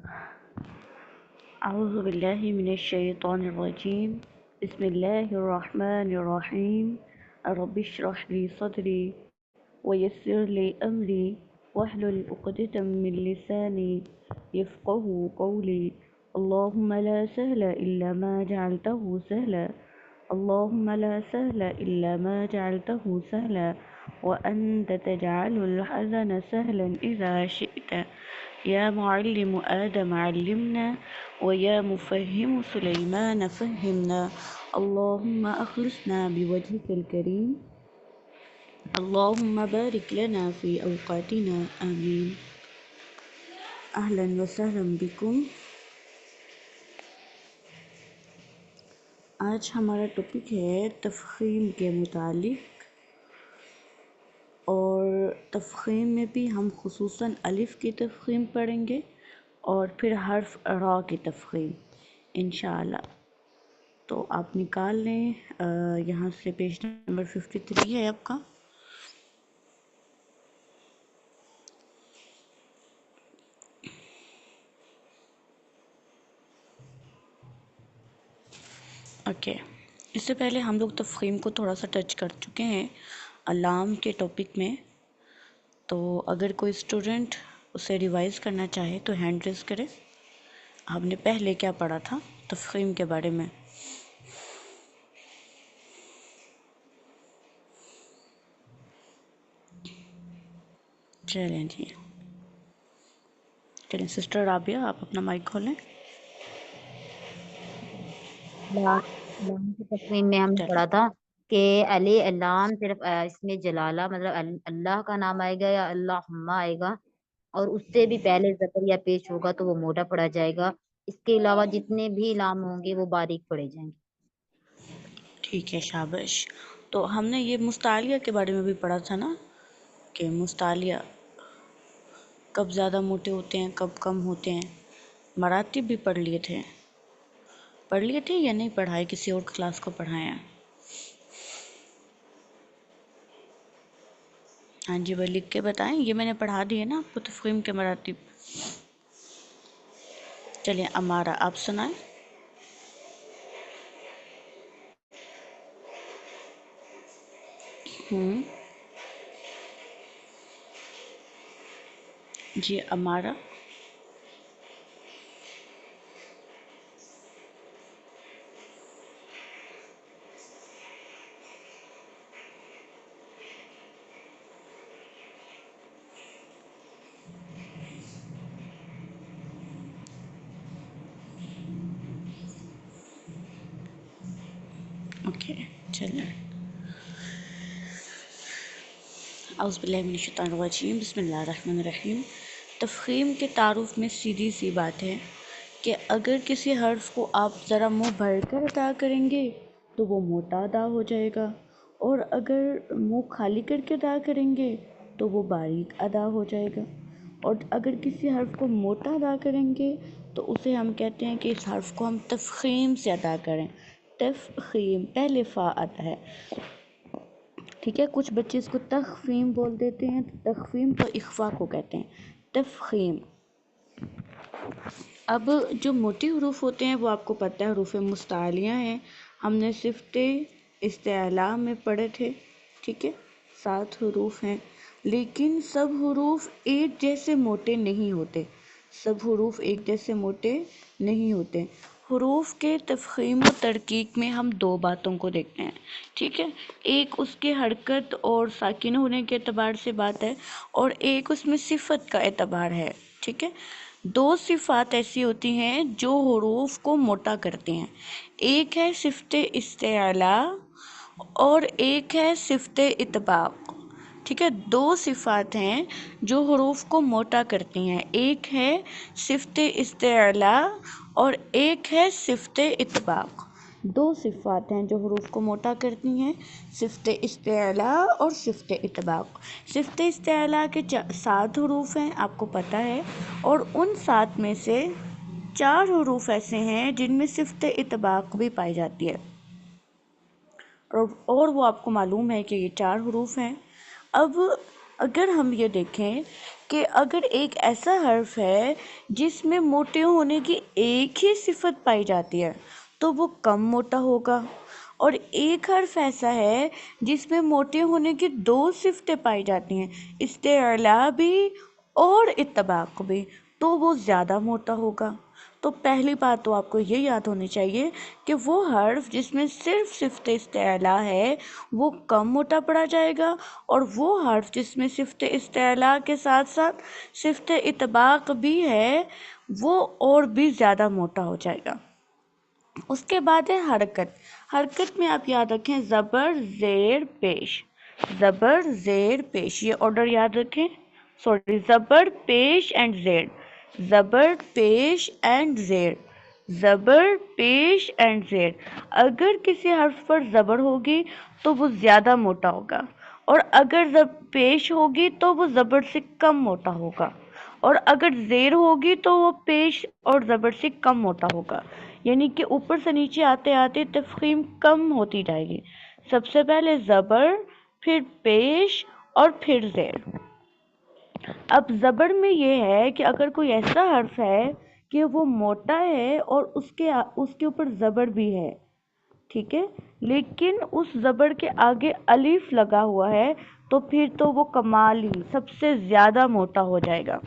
أعوذ بالله من الشيطان الرجيم. بسم الله الرحمن الرحيم. رب اشرح لي صدري ويسر لي أمري واحلل عقدة من لساني يفقه قولي. اللهم لا سهل إلا ما جعلته سهلا. اللهم لا سهل إلا ما جعلته سهلا وأنت تجعل الحزن سهلا إذا شئت. يا معلم آدم علمنا ويا مفهم سليمان فهمنا. اللهم أخلصنا بوجهك الكريم. اللهم بارك لنا في أوقاتنا آمين. أهلا وسهلا بكم. آج ہمارا ٹاپک ہے تفخیم کے متعلق، اور تفخیم میں بھی ہم خصوصاً الف کی تفخیم پڑھیں گے اور پھر حرف را کی تفخیم انشاءاللہ. تو آپ نکال لیں، یہاں سے پیج نمبر 53 ہے آپ کا. اوکے، اس سے پہلے ہم لوگ تفخیم کو تھوڑا سا ٹچ کر چکے ہیں لام کے ٹاپک میں. تو اگر کوئی اسٹوڈنٹ اسے ریوائز کرنا چاہے تو ہینڈ ریز کرے. آپ نے پہلے کیا پڑھا تھا تفخیم کے بارے میں؟ چلیں جی، چلیں سسٹر رابعہ آپ اپنا مائک کھولیں. لام کی تقسیم میں ہم نے پڑھا تھا کہ علی لام صرف اس میں جلالہ مطلب اللہ کا نام آئے گا یا اللہم آئے گا، اور اس سے بھی پہلے زبر یا پیش ہوگا تو وہ موٹا پڑا جائے گا. اس کے علاوہ جتنے بھی لام ہوں گے وہ باریک پڑے جائیں گے. ٹھیک ہے، شابش. تو ہم نے یہ مستعلیہ کے بارے میں بھی پڑھا تھا نا، کہ مستعلیہ کب زیادہ موٹے ہوتے ہیں کب کم ہوتے ہیں. مراتب بھی پڑھ لیے تھے یا نہیں پڑھائے؟ کسی اور کلاس کو پڑھائے ہیں؟ ہاں جی، وہ لکھ کے بتائیں. یہ میں نے پڑھا دی ہے نا آپ کو تفخیم کے مراتب. چلیے امارہ آپ سنائیں. جی امارہ. اوکے چلیں. اعوذ باللہ من الشیطان الرجیم. بسم اللہ الرحمن الرحیم. تفخیم کے تعارف میں سیدھی سی بات ہے کہ اگر کسی حرف کو آپ ذرا منہ بھر کر ادا کریں گے تو وہ موٹا ادا ہو جائے گا، اور اگر منہ خالی کر کے ادا کریں گے تو وہ باریک ادا ہو جائے گا. اور اگر کسی حرف کو موٹا ادا کریں گے تو اسے ہم کہتے ہیں کہ اس حرف کو ہم تفخیم سے ادا کریں. تفخیم پہلے فا آتا ہے، ٹھیک ہے. کچھ بچے اس کو تخفیم بول دیتے ہیں. تخفیم تو اخفا کو کہتے ہیں. تفخیم. اب جو موٹی حروف ہوتے ہیں وہ آپ کو پتہ ہے حروف مستعلیہ ہیں. ہم نے صفت استعلاء میں پڑھے تھے، ٹھیک ہے. 7 حروف ہیں، لیکن سب حروف ایک جیسے موٹے نہیں ہوتے. سب حروف ایک جیسے موٹے نہیں ہوتے. حروف کے تفخیم و ترقیق میں ہم 2 باتوں کو دیکھتے ہیں، ٹھیک ہے. ایک اس کے حرکت اور ساکن ہونے کے اعتبار سے بات ہے، اور ایک اس میں صفت کا اعتبار ہے، ٹھیک ہے. 2 صفات ایسی ہوتی ہیں جو حروف کو موٹا کرتی ہیں. ایک ہے صفت استعلاء اور ایک ہے صفت اطباق، ٹھیک ہے. 2 صفات ہیں جو حروف کو موٹا کرتی ہیں. ایک ہے صفت استعلاء اور ایک ہے صفت اطباق. 2 صفات ہیں جو حروف کو موٹا کرتی ہیں، صفت استعلاء اور صفت اطباق. صفت استعلاء کے 7 حروف ہیں، آپ کو پتہ ہے، اور ان 7 میں سے 4 حروف ایسے ہیں جن میں صفت اطباق بھی پائی جاتی ہے، اور وہ آپ کو معلوم ہے کہ یہ 4 حروف ہیں. اب اگر ہم یہ دیکھیں کہ اگر ایک ایسا حرف ہے جس میں موٹے ہونے کی ایک ہی صفت پائی جاتی ہے تو وہ کم موٹا ہوگا، اور ایک حرف ایسا ہے جس میں موٹے ہونے کی دو صفتیں پائی جاتی ہیں، استعلاء بھی اور اتباق بھی، تو وہ زیادہ موٹا ہوگا۔ تو پہلی بات تو آپ کو یہ یاد ہونی چاہیے کہ وہ حرف جس میں صرف صفت استعلاء ہے وہ کم موٹا پڑا جائے گا، اور وہ حرف جس میں صفت استعلاء کے ساتھ ساتھ صفت اتباق بھی ہے وہ اور بھی زیادہ موٹا ہو جائے گا۔ اس کے بعد ہے حرکت۔ حرکت میں آپ یاد رکھیں زبر زیر پیش، زبر زیر پیش، یہ آرڈر یاد رکھیں، سوری، زبر پیش اینڈ زیر، زبر پیش اینڈ زیر، زبر پیش اینڈ زیر۔ اگر کسی حرف پر زبر ہوگی تو وہ زیادہ موٹا ہوگا، اور اگر پیش ہوگی تو وہ زبر سے کم موٹا ہوگا، اور اگر زیر ہوگی تو وہ پیش اور زبر سے کم موٹا ہوگا، یعنی کہ اوپر سے نیچے آتے آتے تفخیم کم ہوتی جائے گی۔ سب سے پہلے زبر، پھر پیش اور پھر زیر۔ اب زبر میں یہ ہے کہ اگر کوئی ایسا حرف ہے کہ وہ موٹا ہے اور اس کے اوپر زبر بھی ہے، ٹھیک ہے، لیکن اس زبر کے آگے الف لگا ہوا ہے تو پھر تو وہ کمال ہی سب سے زیادہ موٹا ہو جائے گا۔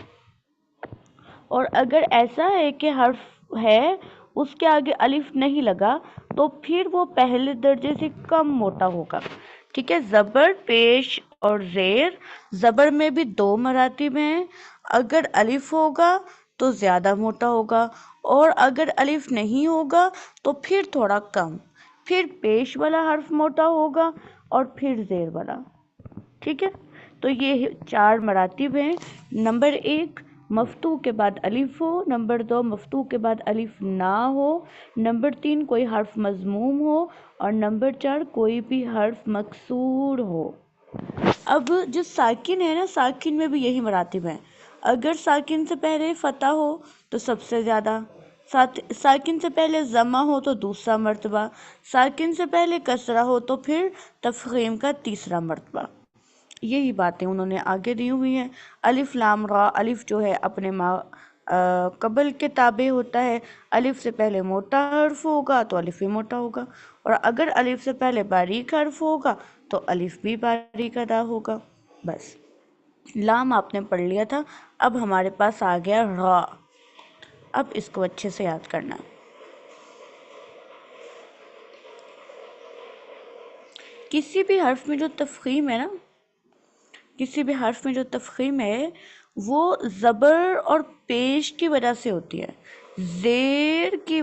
اور اگر ایسا ہے کہ حرف ہے اس کے آگے الف نہیں لگا تو پھر وہ پہلے درجے سے کم موٹا ہوگا، ٹھیک ہے۔ زبر، پیش اور زیر، زبر میں بھی دو مراتب ہیں، اگر الف ہوگا تو زیادہ موٹا ہوگا، اور اگر الف نہیں ہوگا تو پھر تھوڑا کم، پھر پیش والا حرف موٹا ہوگا اور پھر زیر والا، ٹھیک ہے۔ تو یہ 4 مراتب ہیں۔ نمبر 1 مفتوح کے بعد الف ہو، نمبر 2 مفتوح کے بعد الف نہ ہو، نمبر 3 کوئی حرف مضموم ہو، اور نمبر 4 کوئی بھی حرف مکسور ہو۔ اب جو ساکن ہے نا، ساکن میں بھی یہی مراتب ہیں۔ اگر ساکن سے پہلے فتح ہو تو سب سے زیادہ، ساکن سے پہلے ضمہ ہو تو دوسرا مرتبہ، ساکن سے پہلے کسرہ ہو تو پھر تفخیم کا تیسرا مرتبہ۔ یہی باتیں انہوں نے آگے دی ہوئی ہیں۔ الف لام را، الف جو ہے اپنے قبل کے تابع ہوتا ہے، الف سے پہلے موٹا حرف ہوگا تو الف بھی موٹا ہوگا، اور اگر الف سے پہلے باریک حرف ہوگا تو الف بھی باریک ادا ہوگا۔ بس لام آپ نے پڑھ لیا تھا، اب ہمارے پاس آ گیا را، اب اس کو اچھے سے یاد کرنا۔ کسی بھی حرف میں جو تفخیم ہے نا، کسی بھی حرف میں جو تفخیم ہے وہ زبر اور پیش کی وجہ سے ہوتی ہے، زیر کی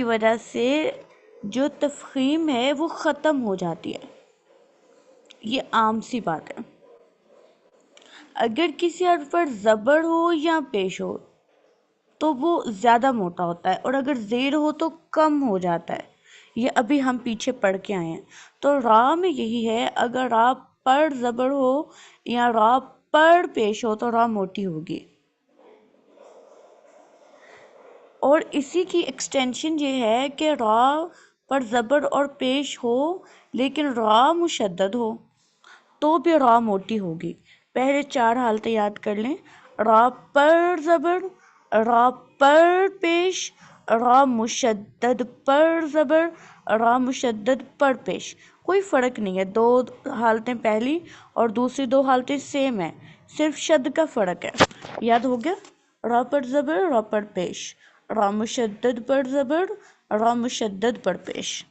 وجہ سے جو تفخیم ہے وہ ختم ہو جاتی ہے، یہ عام سی بات ہے۔ اگر کسی حرف پر زبر ہو یا پیش ہو تو وہ زیادہ موٹا ہوتا ہے، اور اگر زیر ہو تو کم ہو جاتا ہے، یہ ابھی ہم پیچھے پڑھ کے آئے ہیں۔ تو را میں یہی ہے، اگر را پر زبر ہو یا را پر پیش ہو تو را موٹی ہوگی، اور اسی کی ایکسٹینشن یہ ہے کہ را پر زبر اور پیش ہو لیکن را مشدد ہو تو بھی را موٹی ہوگی۔ پہلے 4 حالتیں یاد کر لیں، را پر زبر، را پر پیش، را مشدد پر زبر، را مشدد پر پیش، کوئی فرق نہیں ہے، 2 حالتیں پہلی اور دوسری 2 حالتیں سیم ہیں، صرف شد کا فرق ہے۔ یاد ہو گیا؟ را پر زبر، را پر پیش، را مشدد پر زبر، را مشدد پر پیش۔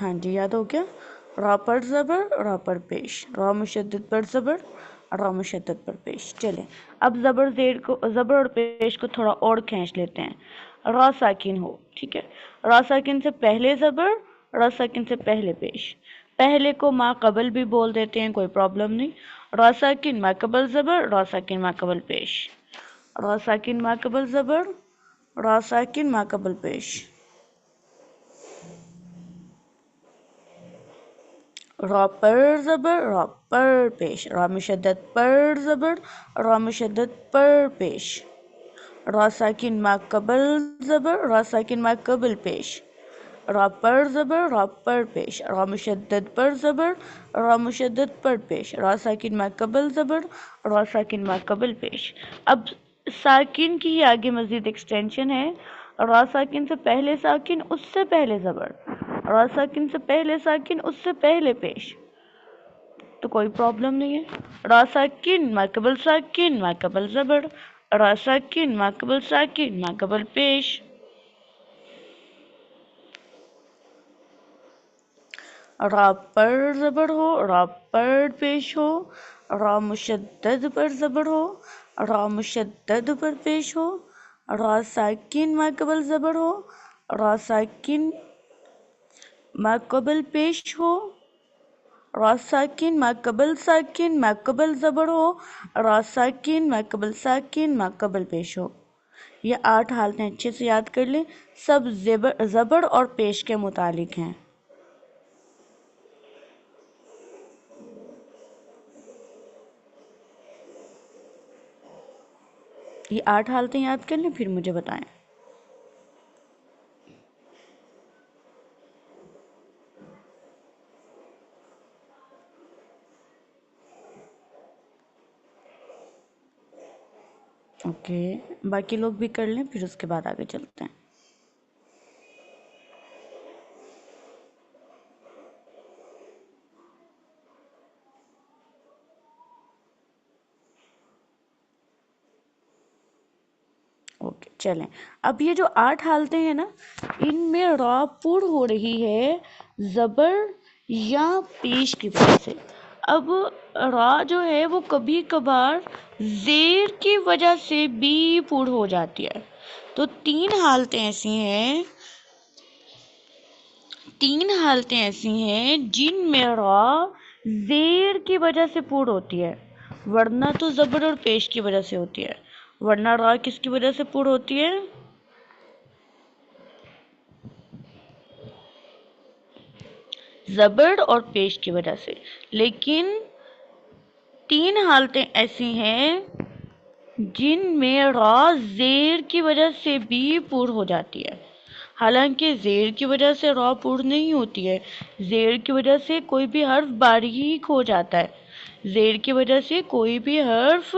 ہاں جی، یاد ہو گیا؟ را پر زبر، را پر پیش، را مشدد پر زبر، را مشدد پر پیش۔ چلیں اب زبر اور پیش کو تھوڑا اور کھینچ لیتے ہیں۔ را ساکن ہو، ٹھیک ہے، را ساکن سے پہلے زبر، را ساکن سے پہلے پیش، پہلے کو ما قبل بھی بول دیتے ہیں، کوئی پرابلم نہیں۔ را ساکن ما قبل زبر، را ساکن ما قبل پیش، را ساکن ما قبل زبر، را ساکن ما قبل پیش، را پر زبر، را پر پیش، را مشدد پر زبر، را مشدد پر پیش، را ساکن ما قبل زبر، را ساکن ما قبل پیش، را پر زبر، را پر پیش، را مشدد پر زبر، را مشدد پر پیش، را ساکن ما قبل زبر، را ساکن ما قبل پیش۔ اب ساکن کی ہی آگے مزید ایکسٹینشن ہے، را ساکن سے پہلے ساکن، اس سے پہلے زبر، را ساکن سے پہلے ساکن، اس سے پہلے پیش، تو کوئی پرابلم نہیں ہے۔ را ساکن ما قبل ساکن ما قبل زبر، را ساکن ما قبل ساکن ما قبل پیش۔ را پر زبر ہو، را پر پیش ہو، را مشدد پر زبر ہو، را مشدد پر پیش ہو، را ساکن ما قبل زبر ہو، را ساکن ما قبل پیش ہو، را ساکن ما قبل ساکن ما قبل زبر ہو، را ساکن ما قبل ساکن ما قبل پیش ہو۔ یہ 8 حالتیں اچھے سے یاد کر لیں، سب زبر اور پیش کے متعلق ہیں۔ یہ 8 حالتیں یاد کر لیں پھر مجھے بتائیں۔ اوکے، باقی لوگ بھی کر لیں پھر اس کے بعد آگے چلتے ہیں۔ اوکے چلیں، اب یہ جو 8 حالتیں ہیں نا، ان میں را پر ہو رہی ہے زبر یا پیش کی وجہ سے۔ اب را جو ہے وہ کبھی کبھار زیر کی وجہ سے بھی پر ہو جاتی ہے، تو 3 حالتیں ایسی ہیں، 3 حالتیں ایسی ہیں جن میں را زیر کی وجہ سے پر ہوتی ہے، ورنہ تو زبر اور پیش کی وجہ سے ہوتی ہے۔ ورنہ را کس کی وجہ سے پر ہوتی ہے؟ زبر اور پیش کی وجہ سے۔ لیکن 3 حالتیں ایسی ہیں جن میں را زیر کی وجہ سے بھی پر ہو جاتی ہے۔ حالانکہ زیر کی وجہ سے را پر نہیں ہوتی ہے، زیر کی وجہ سے کوئی بھی حرف باریک ہو جاتا ہے، زیر کی وجہ سے کوئی بھی حرف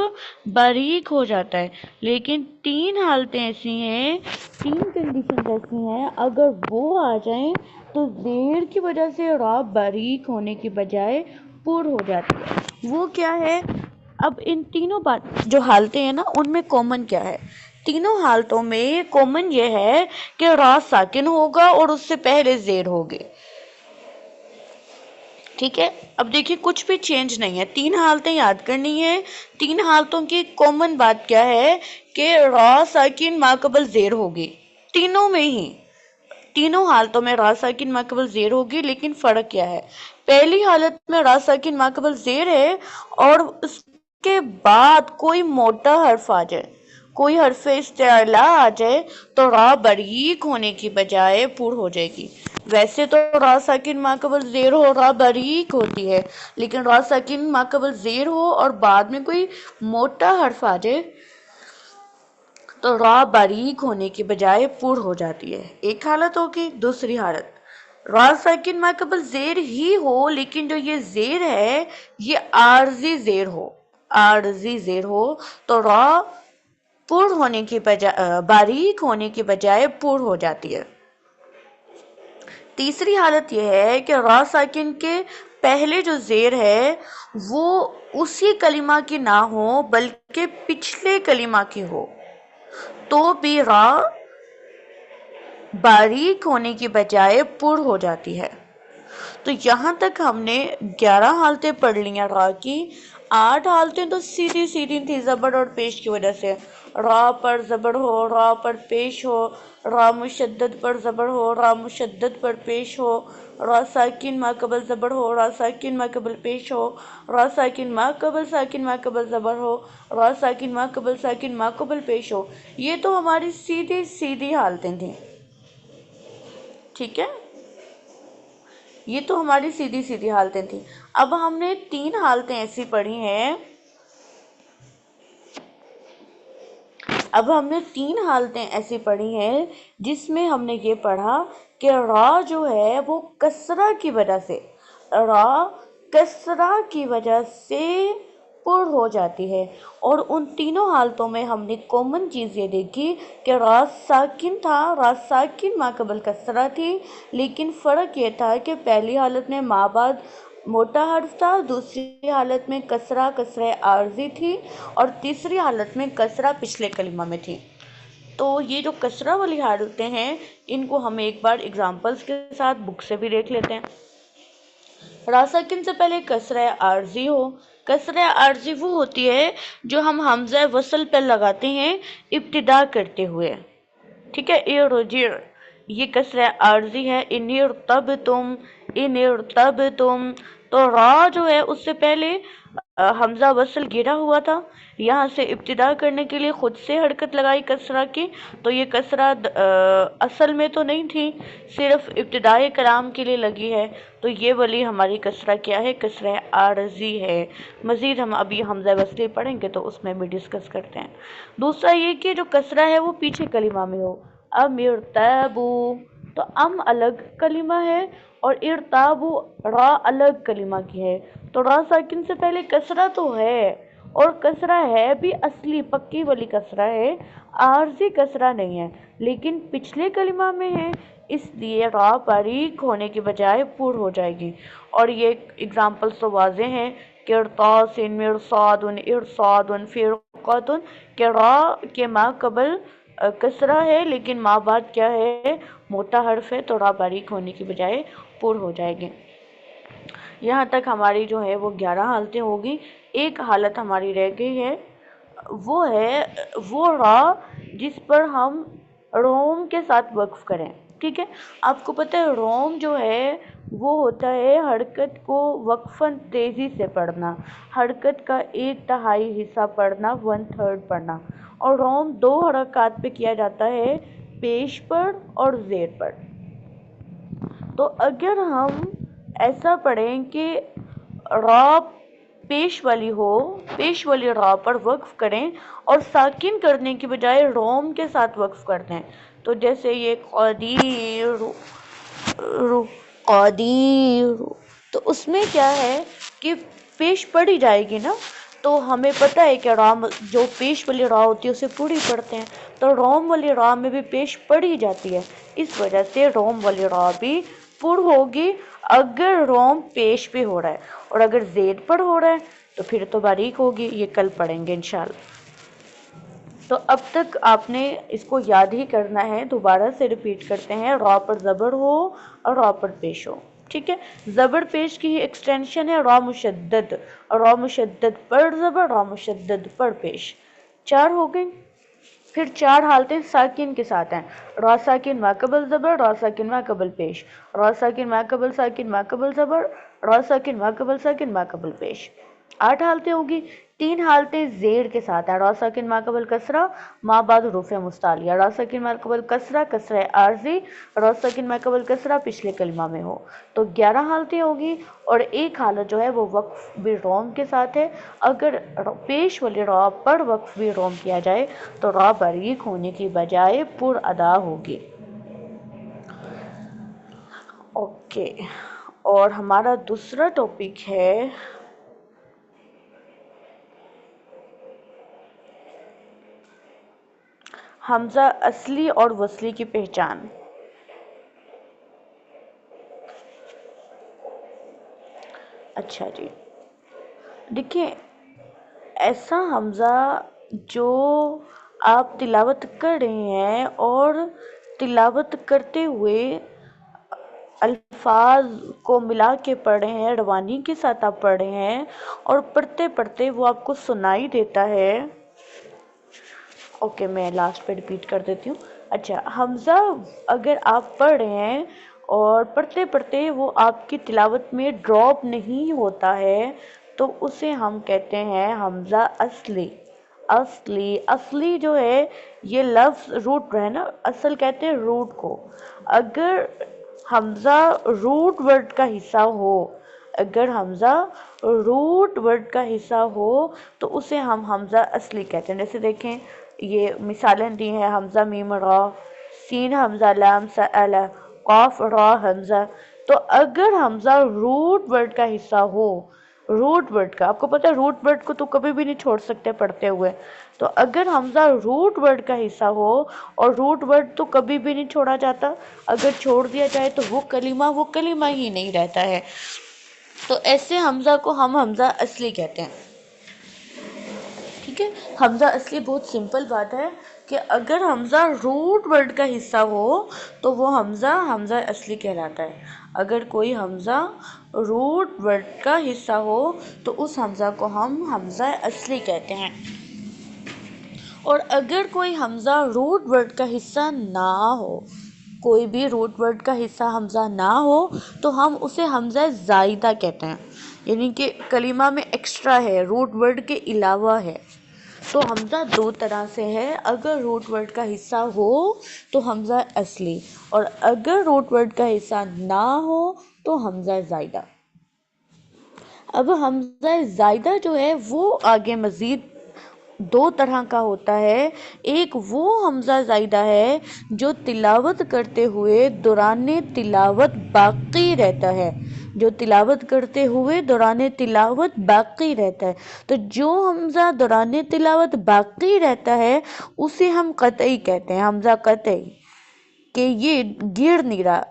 باریک ہو جاتا ہے، لیکن 3 حالتیں ایسی ہیں، 3 کنڈیشنز ایسی ہیں، اگر وہ آ جائیں تو زیر کی وجہ سے را باریک ہونے کی بجائے پر ہو جاتی ہے۔ وہ کیا ہے؟ اب ان تینوں جو حالتیں ہیں نا، ان میں کامن کیا ہے؟ تینوں حالتوں میں کامن یہ ہے کہ را ساکن ہوگا اور اس سے پہلے زیر ہوگی۔ ٹھیک ہے، اب دیکھیں کچھ بھی چینج نہیں ہے، 3 حالتیں یاد کرنی ہے۔ 3 حالتوں کی کامن بات کیا ہے کہ را ساکن ما قبل زیر ہوگی، تینوں میں ہی، تینوں حالتوں میں را ساکن ما قبل زیر ہوگی۔ لیکن فرق کیا ہے؟ پہلی حالت میں را ساکن ما قبل زیر ہے اور اس کے بعد کوئی موٹا حرف آ جائے، کوئی حرف استعلا آ جائے تو را باریک ہونے کی بجائے پر ہو جائے گی۔ ویسے تو را ساکن ما قبل زیر ہو را باریک ہوتی ہے، لیکن را ساکن ما قبل زیر ہو اور بعد میں کوئی موٹا حرف آ جائے تو را باریک ہونے کی بجائے پر ہو جاتی ہے۔ ایک حالت ہوگی۔ دوسری حالت، را ساکن ما قبل زیر ہی ہو لیکن جو یہ زیر ہے یہ عارضی زیر ہو، عارضی زیر ہو تو را پر ہونے کی بجائے باریک ہونے کی بجائے پر ہو جاتی ہے۔ تیسری حالت یہ ہے کہ را ساکن کے پہلے جو زیر ہے وہ اسی کلمہ کی نہ ہو بلکہ پچھلے کلمہ کی ہو، تو بھی را باریک ہونے کی بجائے پر ہو جاتی ہے۔ تو یہاں تک ہم نے 11 حالتیں پڑھ لی ہیں را کی۔ 8 حالتیں تو سیدھی سیدھی تھی زبر اور پیش کی وجہ سے، را پر زبر ہو، را پر پیش ہو، را مشدد پر زبر ہو، را مشدد پر پیش ہو، را ساکن ما قبل زبر ہو، را ساکن ما قبل پیش ہو، را ساکن ما قبل ساکن ما قبل زبر ہو، را ساکن ما قبل ساکن ما قبل پیش ہو۔ یہ تو ہماری سیدھی سیدھی حالتیں تھیں، ٹھیک ہے، یہ تو ہماری سیدھی سیدھی حالتیں تھیں۔ اب ہم نے 3 حالتیں ایسی پڑھی ہیں، اب ہم نے 3 حالتیں ایسی پڑھی ہیں جس میں ہم نے یہ پڑھا کہ را جو ہے وہ کسرہ کی وجہ سے، را کسرہ کی وجہ سے پر ہو جاتی ہے، اور ان تینوں حالتوں میں ہم نے کامن چیز یہ دیکھی کہ را ساکن تھا، را ساکن ما قبل کسرہ تھی، لیکن فرق یہ تھا کہ پہلی حالت میں ما بعد موٹا حرف تھا، دوسری حالت میں کسرہ عارضی تھی، اور تیسری حالت میں کسرہ پچھلے کلمہ میں تھی۔ تو یہ جو کسرہ والی حالتیں ہیں ان کو ہم ایک بار اگزامپلس کے ساتھ بک سے بھی دیکھ لیتے ہیں۔ را ساکن سے پہلے کسرہ عارضی ہو، کسرہ عارضی وہ ہوتی ہے جو ہم حمزہ وصل پہ لگاتے ہیں ابتدا کرتے ہوئے، ٹھیک ہے، ارجع، یہ کسرہ عارضی ہے، ان ارتبتم، ان ارتبتم، تو را جو ہے اس سے پہلے حمزہ وصل گرا ہوا تھا، یہاں سے ابتدا کرنے کے لیے خود سے حرکت لگائی کسرہ کی، تو یہ کسرہ اصل میں تو نہیں تھی، صرف ابتدائی کلام کے لیے لگی ہے، تو یہ والی ہماری کسرہ کیا ہے؟ کسرہ عارضی ہے۔ مزید ہم ابھی حمزہ وصلی پڑھیں گے تو اس میں بھی ڈسکس کرتے ہیں۔ دوسرا یہ کہ جو کسرہ ہے وہ پیچھے کلمہ میں ہو، ام ارتابو، تو ام الگ کلمہ ہے اور ارتابو را الگ کلمہ کی ہے، تو را ساکن سے پہلے کسرہ تو ہے، اور کسرہ ہے بھی اصلی پکی والی کسرہ ہے، عارضی کسرہ نہیں ہے، لیکن پچھلے کلمہ میں ہے، اس لیے را باریک ہونے کی بجائے پر ہو جائے گی، اور یہ اگزامپلس تو واضح ہیں کہ ارتاس مرصاد ارصاد فرقات، کہ را کے ما قبل کسرہ ہے لیکن ما بعد کیا ہے؟ موٹا حرف ہے، تو را باریک ہونے کی بجائے پر ہو جائے گی۔ یہاں تک ہماری جو ہے وہ 11 حالتیں ہوگی۔ ایک حالت ہماری رہ گئی ہے، وہ ہے وہ را جس پر ہم روم کے ساتھ وقف کریں، ٹھیک ہے۔ آپ کو پتہ ہے روم جو ہے وہ ہوتا ہے حرکت کو وقفاً تیزی سے پڑھنا، حرکت کا 1/3 حصہ پڑھنا، 1/3 پڑھنا، اور روم 2 حرکات پہ کیا جاتا ہے، پیش پر اور زیر پر۔ تو اگر ہم ایسا پڑھیں کہ را پیش والی ہو، پیش والی را پر وقف کریں اور ساکن کرنے کی بجائے روم کے ساتھ وقف کرتے ہیں، تو جیسے یہ قدیر، قدیر، تو اس میں کیا ہے کہ پیش پڑھی جائے گی نا، تو ہمیں پتہ ہے کہ را جو پیش والی را ہوتی ہے اسے پوری پڑھتے ہیں، تو روم والی را میں بھی پیش پڑھی جاتی ہے، اس وجہ سے روم والی را بھی پر ہوگی اگر روم پیش پہ ہو رہا ہے، اور اگر زید پر ہو رہا ہے تو پھر تو باریک ہوگی، یہ کل پڑھیں گے انشاءاللہ۔ تو اب تک آپ نے اس کو یاد ہی کرنا ہے، دوبارہ سے ریپیٹ کرتے ہیں، را پر زبر ہو اور را پر پیش ہو، ٹھیک ہے۔ زبر پیش کی ایکسٹینشن ہے را مشدد، را مشدد پر زبر، را مشدد پر پیش، 4 ہو گئی۔ پھر 4 حالتیں ساکن کے ساتھ ہیں، را ساکن ما قبل زبر، را ساکن ما قبل پیش، را ساکن ما قبل ساکن ما قبل زبر، را ساکن ما قبل ساکن ما قبل پیش، 8 حالتیں ہوگی۔ 3 حالتیں زیر کے ساتھ ہیں، را ساکن ما قبل کسرہ، ما بعد حروف مستعلیہ، را ساکن ما قبل کسرہ، کسرہ عارضی، را ساکن ما قبل کسرہ پچھلے کلمہ میں ہو، تو 11 حالتیں ہوگی، اور ایک حالت جو ہے وہ وقف بھی روم کے ساتھ ہے، اگر پیش والی را پر وقف بھی روم کیا جائے تو را باریک ہونے کی بجائے پر ادا ہوگی۔ اوکے، اور ہمارا دوسرا ٹاپک ہے حمزہ اصلی اور وصلی کی پہچان۔ اچھا جی، دیکھیں ایسا حمزہ جو آپ تلاوت کر رہے ہیں اور تلاوت کرتے ہوئے الفاظ کو ملا کے پڑھ رہے ہیں، روانی کے ساتھ آپ پڑھ رہے ہیں، اور پڑھتے پڑھتے وہ آپ کو سنائی دیتا ہے۔ اوکے، میں لاسٹ پہ ریپیٹ کر دیتی ہوں۔ اچھا، حمزہ اگر آپ پڑھ رہے ہیں اور پڑھتے پڑھتے وہ آپ کی تلاوت میں ڈراپ نہیں ہوتا ہے تو اسے ہم کہتے ہیں حمزہ اصلی۔ اصلی، اصلی جو ہے یہ لفظ روٹ ہے نا، اصل کہتے ہیں روٹ کو، اگر حمزہ روٹ ورڈ کا حصہ ہو، اگر حمزہ روٹ ورڈ کا حصہ ہو تو اسے ہم حمزہ اصلی کہتے ہیں۔ جیسے دیکھیں یہ مثالیں دی ہیں، حمزہ میم را، سین حمزہ لام سأل، قاف را حمزہ. تو اگر حمزہ روٹ ورڈ کا حصہ ہو، روٹ ورڈ کا، آپ کو پتہ ہے روٹ ورڈ کو تو کبھی بھی نہیں چھوڑ سکتے پڑھتے ہوئے، تو اگر حمزہ روٹ ورڈ کا حصہ ہو، اور روٹ ورڈ تو کبھی بھی نہیں چھوڑا جاتا، اگر چھوڑ دیا جائے تو وہ کلمہ ہی نہیں رہتا ہے، تو ایسے حمزہ کو ہم حمزہ اصلی کہتے ہیں. ٹھیک ہے، حمزہ اصلی بہت سمپل بات ہے کہ اگر حمزہ روٹ ورڈ کا حصہ ہو تو وہ حمزہ اصلی کہلاتا ہے. اگر کوئی حمزہ روٹ ورڈ کا حصہ ہو تو اس حمزہ کو ہم حمزہ اصلی کہتے ہیں. اور اگر کوئی حمزہ روٹ ورڈ کا حصہ نہ ہو، کوئی بھی روٹ ورڈ کا حصہ حمزہ نہ ہو تو ہم اسے حمزہ زائدہ کہتے ہیں، یعنی کہ کلمہ میں ایکسٹرا ہے، روٹ ورڈ کے علاوہ ہے. تو حمزہ دو طرح سے ہے، اگر روٹ ورڈ کا حصہ ہو تو حمزہ اصلی، اور اگر روٹ ورڈ کا حصہ نہ ہو تو حمزہ زائدہ. اب حمزہ زائدہ جو ہے وہ آگے مزید دو طرح کا ہوتا ہے. ایک وہ حمزہ زائدہ ہے جو تلاوت کرتے ہوئے دوران تلاوت باقی رہتا ہے، جو تلاوت کرتے ہوئے دوران تلاوت باقی رہتا ہے. تو جو حمزہ دوران تلاوت باقی رہتا ہے اسے ہم قطعی کہتے ہیں، حمزہ قطعی، کہ یہ گر نہیں رہا.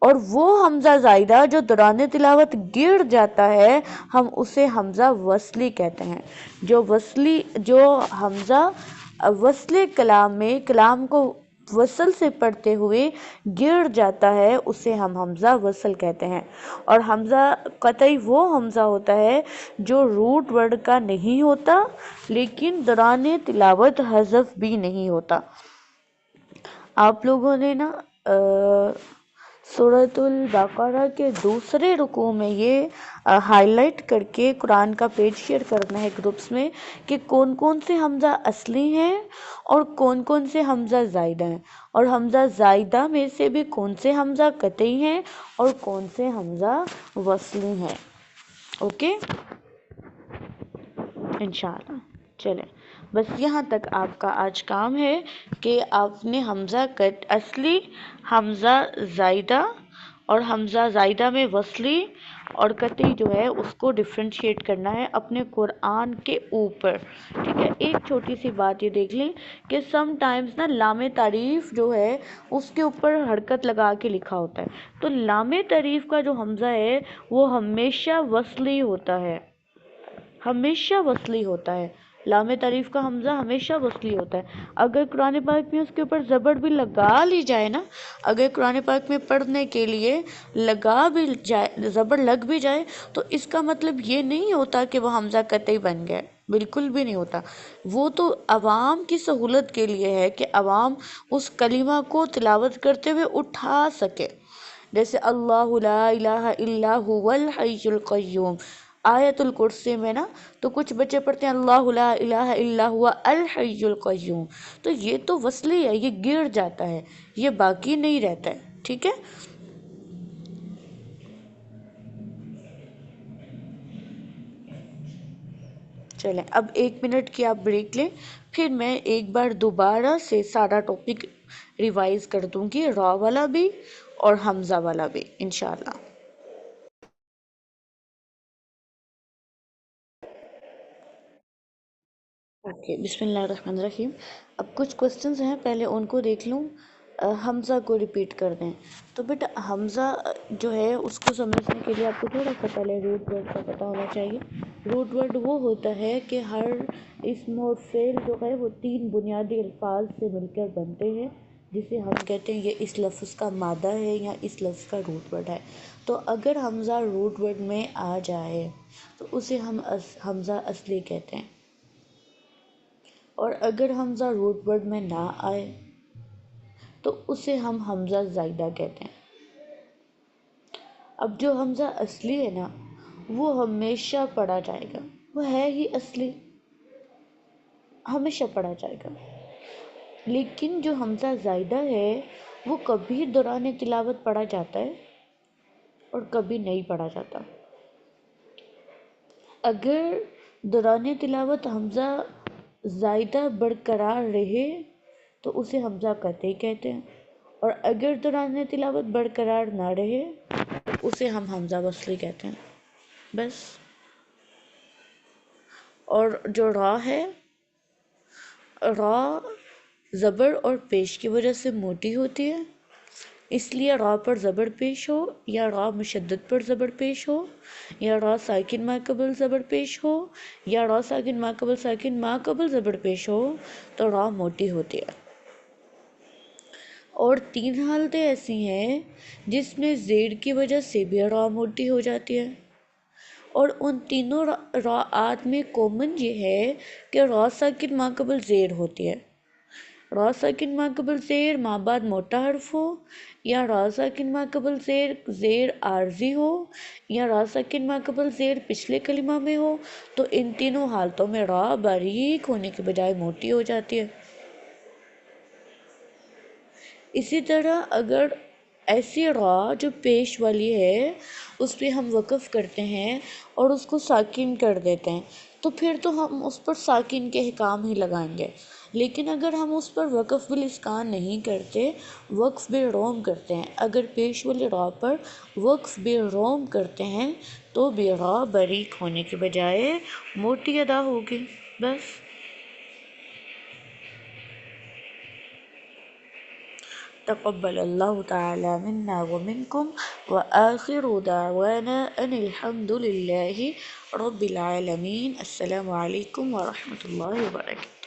اور وہ حمزہ زائدہ جو دوران تلاوت گر جاتا ہے ہم اسے حمزہ وصلی کہتے ہیں. جو حمزہ وصل کلام میں کلام کو وصل سے پڑھتے ہوئے گر جاتا ہے اسے ہم حمزہ وصل کہتے ہیں. اور حمزہ قطعی وہ حمزہ ہوتا ہے جو روٹ ورڈ کا نہیں ہوتا لیکن دوران تلاوت حذف بھی نہیں ہوتا. آپ لوگوں نے نا سورۃ البقرہ کے دوسرے رکوع میں یہ ہائی لائٹ کر کے قرآن کا پیج شیئر کرنا ہے گروپس میں کہ کون کون سے حمزہ اصلی ہیں اور کون کون سے حمزہ زائدہ ہیں، اور حمزہ زائدہ میں سے بھی کون سے حمزہ قطعی ہیں اور کون سے حمزہ وصلی ہیں. اوکے انشاءاللہ. چلیں بس یہاں تک آپ کا آج کام ہے کہ آپ نے حمزہ اصلی، حمزہ زائدہ اور حمزہ زائدہ میں وصلی اور قطعی جو ہے اس کو ڈفرینشیٹ کرنا ہے اپنے قرآن کے اوپر. ٹھیک ہے، ایک چھوٹی سی بات یہ دیکھ لیں کہ سم ٹائمز نا لام تعریف جو ہے اس کے اوپر حرکت لگا کے لکھا ہوتا ہے، تو لام تعریف کا جو حمزہ ہے وہ ہمیشہ وصلی ہوتا ہے، ہمیشہ وصلی ہوتا ہے. لام تعریف کا حمزہ ہمیشہ وصلی ہوتا ہے. اگر قرآن پاک میں اس کے اوپر زبر بھی لگا لی جائے نا، اگر قرآن پاک میں پڑھنے کے لیے زبر لگ بھی جائے تو اس کا مطلب یہ نہیں ہوتا کہ وہ حمزہ قطعی بن گیا، بالکل بھی نہیں ہوتا. وہ تو عوام کی سہولت کے لیے ہے کہ عوام اس کلمہ کو تلاوت کرتے ہوئے اٹھا سکے. جیسے اللہ لا الہ الا هو الحی القیوم، آیت الکرسی میں نا تو کچھ بچے پڑھتے ہیں اللہ لا الہ الا هو الحی القیوم، تو یہ تو وصلی ہے، یہ گر جاتا ہے، یہ باقی نہیں رہتا ہے. ٹھیک ہے، چلیں اب 1 منٹ کی آپ بریک لیں، پھر میں ایک بار دوبارہ سے سارا ٹاپک ریوائز کر دوں گی، را والا بھی اور حمزہ والا بھی انشاءاللہ. اوکے، بسم اللہ الرحمن الرحیم. اب کچھ کوسچنز ہیں، پہلے ان کو دیکھ لوں. حمزہ کو ریپیٹ کر دیں. تو بیٹا حمزہ جو ہے اس کو سمجھنے کے لیے آپ کو تھوڑا سا پہلے روٹ ورڈ کا پتہ ہونا چاہیے. روٹ ورڈ وہ ہوتا ہے کہ ہر اسم اور فعل جو ہے وہ 3 بنیادی الفاظ سے مل کر بنتے ہیں، جسے ہم کہتے ہیں یہ اس لفظ کا مادہ ہے یا اس لفظ کا روٹ ورڈ ہے. تو اگر حمزہ روٹ ورڈ میں آ جائے تو اسے ہم حمزہ اصلی کہتے ہیں، اور اگر حمزہ روٹ ورڈ میں نہ آئے تو اسے ہم حمزہ زائدہ کہتے ہیں. اب جو حمزہ اصلی ہے نا وہ ہمیشہ پڑھا جائے گا، وہ ہے ہی اصلی، ہمیشہ پڑھا جائے گا. لیکن جو حمزہ زائدہ ہے وہ کبھی دوران تلاوت پڑھا جاتا ہے اور کبھی نہیں پڑھا جاتا. اگر دوران تلاوت حمزہ زائدہ برقرار رہے تو اسے حمزہ قطعی کہتے ہیں، اور اگر دوران تلاوت برقرار نہ رہے تو اسے ہم حمزہ وصلی کہتے ہیں بس۔ اور جو را ہے، را زبر اور پیش کی وجہ سے موٹی ہوتی ہے، اس لیے را پر زبر پیش ہو یا را مشدد پر زبر پیش ہو یا را ساکن ما قبل زبر پیش ہو یا را ساکن ما قبل زبر پیش ہو تو را موٹی ہوتی ہے۔ اور 3 حالتیں ایسی ہیں جس میں زیر کی وجہ سے بھی را موٹی ہو جاتی ہے، اور ان تینوں راءات میں کومن یہ ہے کہ را ساکن ما قبل زیر ہوتی ہے۔ را ساکن ما قبل زیر ماں بعد موٹا حرف ہو، یا را ساکن ما قبل زیر عارضی ہو، یا را ساکن ما قبل زیر پچھلے کلمہ میں ہو، تو ان تینوں حالتوں میں را باریک ہونے کے بجائے موٹی ہو جاتی ہے۔ اسی طرح اگر ایسی را جو پیش والی ہے اس پہ ہم وقف کرتے ہیں اور اس کو ساکن کر دیتے ہیں تو پھر تو ہم اس پر ساکن کے احکام ہی لگائیں گے، لیکن اگر ہم اس پر وقف بالاسکان نہیں کرتے، وقف بالروم کرتے ہیں، اگر پیش والی را پر وقف بالروم کرتے ہیں تو بھی را باریک ہونے کے بجائے موٹی ادا ہوگی بس۔ تقبل اللہ تعالی منا ومنکم وآخر دعوانا ان الحمد للہ رب العالمین۔ السلام علیکم ورحمۃ اللہ وبرکاتہ۔